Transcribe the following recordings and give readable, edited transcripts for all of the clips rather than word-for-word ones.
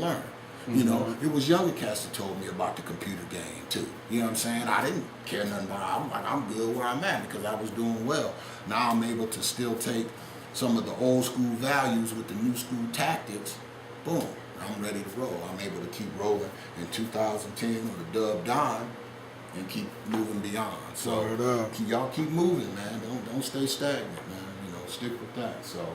learn. You know, it was younger cats that told me about the computer game too. You know what I'm saying? I didn't care nothing about it. I'm like, I'm good where I'm at because I was doing well. Now I'm able to still take some of the old school values with the new school tactics. Boom, I'm ready to roll. I'm able to keep rolling in 2010 with the Dub Don and keep moving beyond. So y'all keep moving, man. Don't stay stagnant, man. You know, stick with that. So.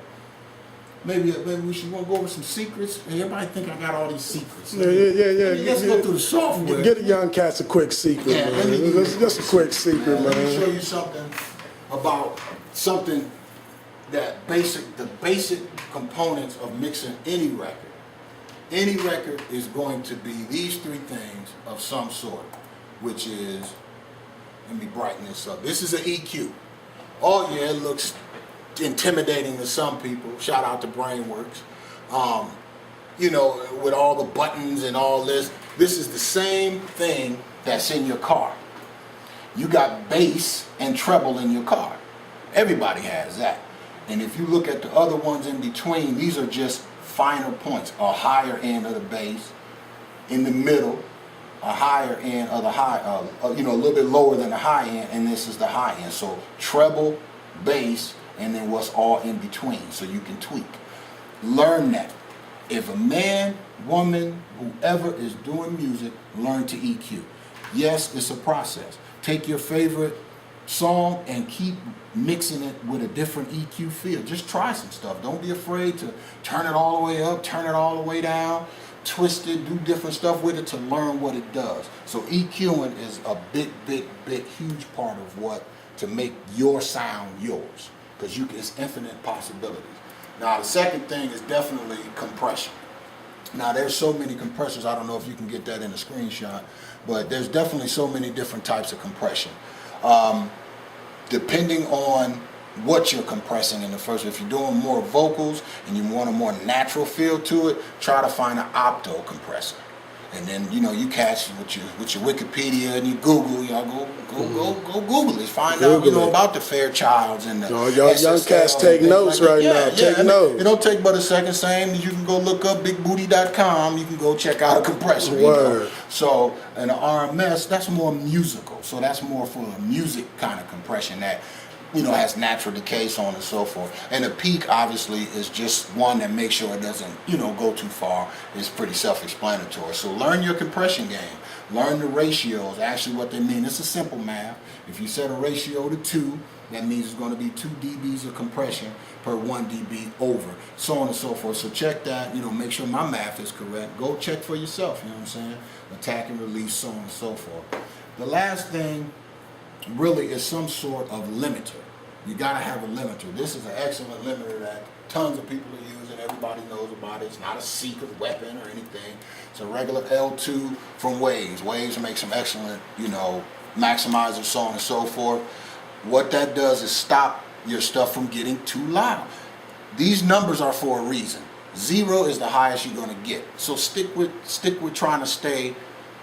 Maybe we should go over some secrets. Everybody think I got all these secrets. Yeah. Let's go through the software. Get the young cats a quick secret, man. Just a quick secret, man. Let me show you something about something that the basic components of mixing any record. Any record is going to be these three things of some sort, which is, let me brighten this up. This is an EQ. Oh yeah, it looks intimidating to some people. Shout out to Brainworks. You know, with all the buttons and all this. This is the same thing that's in your car. You got bass and treble in your car. Everybody has that. And if you look at the other ones in between, these are just finer points. A higher end of the bass, in the middle, a higher end of the high, you know, a little bit lower than the high end, and this is the high end. So treble, bass, and then what's all in between, so you can tweak. Learn that. If a man, woman, whoever is doing music, learn to EQ. Yes, it's a process. Take your favorite song and keep mixing it with a different EQ feel. Just try some stuff. Don't be afraid to turn it all the way up, turn it all the way down, twist it, do different stuff with it to learn what it does. So EQing is a big, huge part of what to make your sound yours. Because it's infinite possibilities. Now the second thing is definitely compression. Now there's so many compressors, I don't know if you can get that in a screenshot, but there's definitely so many different types of compression. Depending on what you're compressing in the first, if you're doing more vocals and you want a more natural feel to it, try to find an opto compressor. And then, you know, you catch with your Wikipedia and you Google, y'all go Google it. Find out, you know, about the Fairchilds and the y'all young cats take notes right now. Take notes. It don't take but a second. Same, you can go look up bigbooty.com. You can go check out a compressor. You know? So, and the RMS, that's more musical. So that's more for a music kind of compression that, you know, has natural decay, so on and so forth. And the peak, obviously, is just one that makes sure it doesn't, you know, go too far. It's pretty self-explanatory. So learn your compression game. Learn the ratios, actually what they mean. It's a simple math. If you set a ratio to 2, that means it's going to be 2 dBs of compression per 1 dB over, so on and so forth. So check that, you know, make sure my math is correct. Go check for yourself, you know what I'm saying? Attack and release, so on and so forth. The last thing really is some sort of limiter. You gotta have a limiter. This is an excellent limiter that tons of people are using. Everybody knows about it. It's not a secret weapon or anything. It's a regular L2 from Waves. Waves make some excellent, you know, maximizers, so on and so forth. What that does is stop your stuff from getting too loud. These numbers are for a reason. 0 is the highest you're gonna get. So stick with trying to stay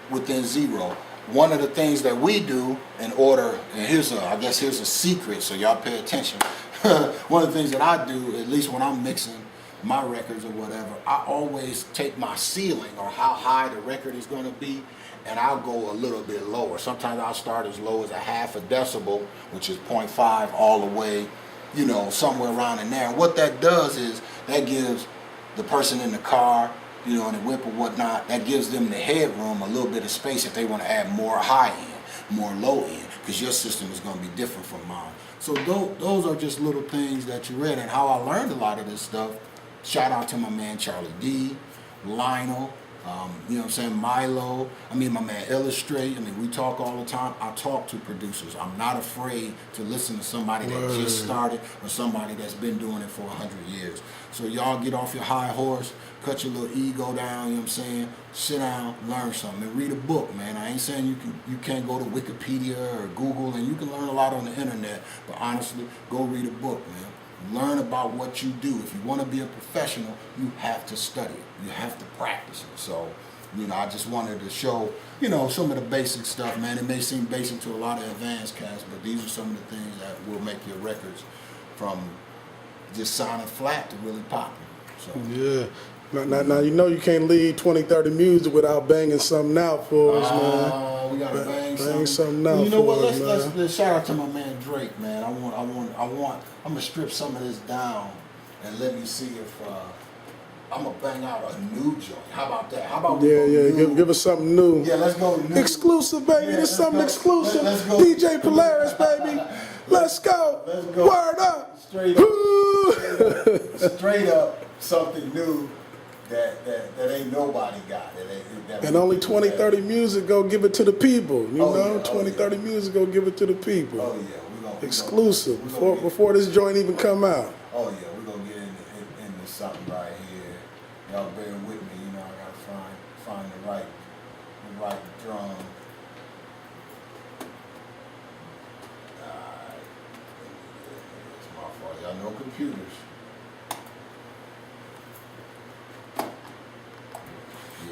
within 0. One of the things that we do in order, and I guess here's a secret, so y'all pay attention. One of the things that I do, at least when I'm mixing my records or whatever, I always take my ceiling or how high the record is going to be, and I'll go a little bit lower. Sometimes I'll start as low as a half a decibel, which is 0.5, all the way, you know, somewhere around in there. And what that does is that gives the person in the car, you know, in the whip or whatnot, that gives them the headroom, a little bit of space if they want to add more high end, more low end, because your system is going to be different from mine. So those are just little things that you read, and how I learned a lot of this stuff. Shout out to my man Charlie D, Lionel, you know what I'm saying, Milo, my man Illustrate. We talk all the time. I talk to producers. I'm not afraid to listen to somebody that just started or somebody that's been doing it for 100 years. So y'all get off your high horse, cut your little ego down, you know what I'm saying, sit down, learn something, and read a book, man. I ain't saying you can't go to Wikipedia or Google, and you can learn a lot on the internet, but honestly, go read a book, man. Learn about what you do. If you want to be a professional, you have to study it. You have to practice it. So, you know, I just wanted to show, you know, some of the basic stuff, man. It may seem basic to a lot of advanced cats, but these are some of the things that will make your records from just sounding flat to really popping. So. Yeah. Now you know you can't leave 2030Muzik without banging something out for us, man. Oh, we gotta bang something out. Well, you know what? for us, Let's shout out to my man Drake, man. I'm gonna strip some of this down and let me see if I'm gonna bang out a new joint. How about that? How about we go new? Give us something new. Yeah, let's go new. Exclusive, baby. Yeah, There's something exclusive. Let's go. DJ Polaris, baby. Let's go. Let's go. Word up. Straight up. Straight up something new that ain't nobody got. And only 2030Muzik go give it to the people. You know, yeah, 2030Muzik go give it to the people. Oh yeah, Exclusive before this joint even come out. Oh yeah, we're gonna get into something right here. Y'all bear with me, you know, I gotta find the right drum. Alright. It's my fault. Y'all know computers.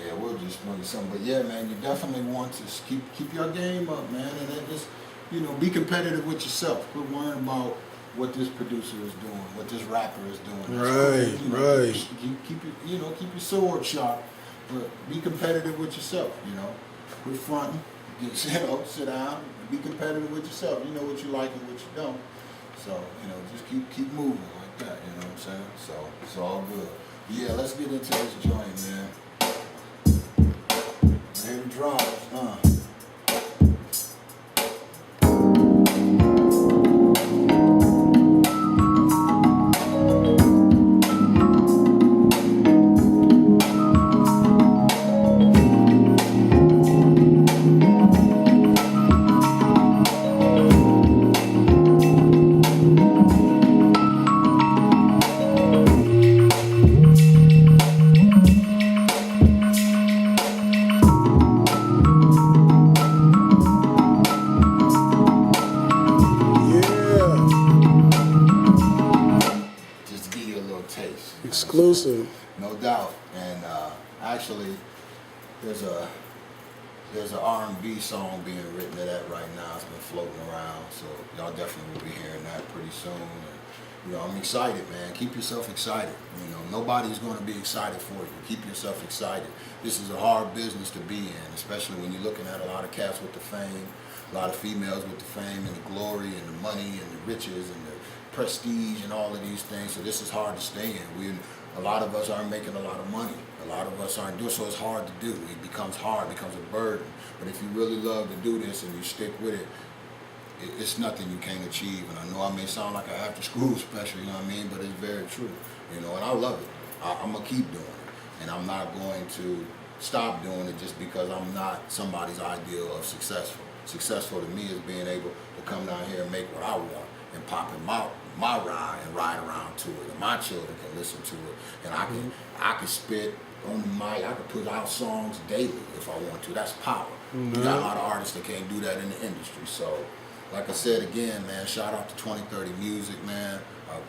Yeah, we'll just run something. But yeah, man, you definitely want to keep your game up, man, and then just, you know, be competitive with yourself. Quit worrying about what this producer is doing, what this rapper is doing. Right, you know, right. Keep your sword sharp, but be competitive with yourself. You know, quit fronting. Sit down, and be competitive with yourself. You know what you like and what you don't. So you know, just keep moving like that. You know what I'm saying? So it's all good. But yeah, let's get into this joint, man. Hear the drums, Exclusive. No doubt. And actually, there's an R&B song being written to that right now. It's been floating around, so y'all definitely will be hearing that pretty soon. And, you know, I'm excited, man. Keep yourself excited. You know, nobody's going to be excited for you. Keep yourself excited. This is a hard business to be in, especially when you're looking at a lot of cats with the fame, a lot of females with the fame and the glory and the money and the riches and the prestige and all of these things. So this is hard to stay in. A lot of us aren't making a lot of money. A lot of us aren't doing, so it's hard to do. It becomes hard, it becomes a burden. But if you really love to do this and you stick with it, it's nothing you can't achieve. And I know I may sound like an after school special, you know what I mean, but it's very true. You know, and I love it. I'm gonna keep doing it. And I'm not going to stop doing it just because I'm not somebody's ideal of successful. Successful to me is being able to come down here and make what I want and pop in my ride and ride around to it, and my children can listen to it, and I can spit on the mic. I can put out songs daily if I want to. That's power. You got a lot of artists that can't do that in the industry. So, like I said again, man, shout out to 2030Muzik, man.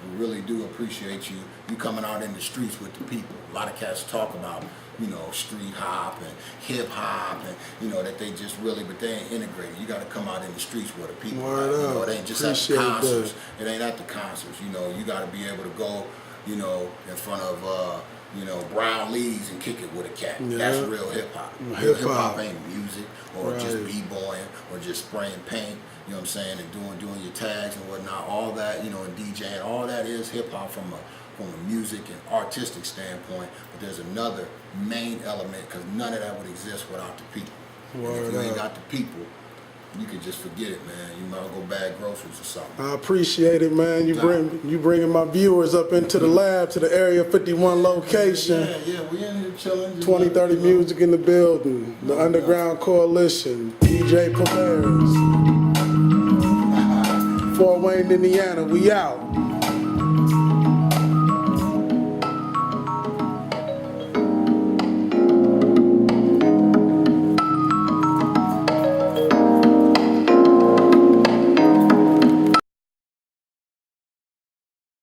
We really do appreciate you coming out in the streets with the people. A lot of cats talk about, you know, street hop and hip hop, and you know that they just really, but they ain't integrated. You got to come out in the streets where the people are. You know, it ain't just at the concerts. It ain't at the concerts. You know, you got to be able to go, you know, in front of, you know, Brown Lee's and kick it with a cat. Yeah. That's real hip hop. Real hip hop ain't music or just b-boying or just spraying paint. You know what I'm saying, and doing your tags and whatnot. All that, you know, and DJing, all that is hip hop from a music and artistic standpoint. But there's another main element, because none of that would exist without the people. And if you ain't got the people, you could just forget it, man. You might go bag groceries or something. I appreciate it, man. You bringing my viewers up into the lab to the Area 51 location. Yeah, we in here chilling. 2030Muzik in the building. The Underground Coalition. DJ Polaris. Fort Wayne, Indiana. We out.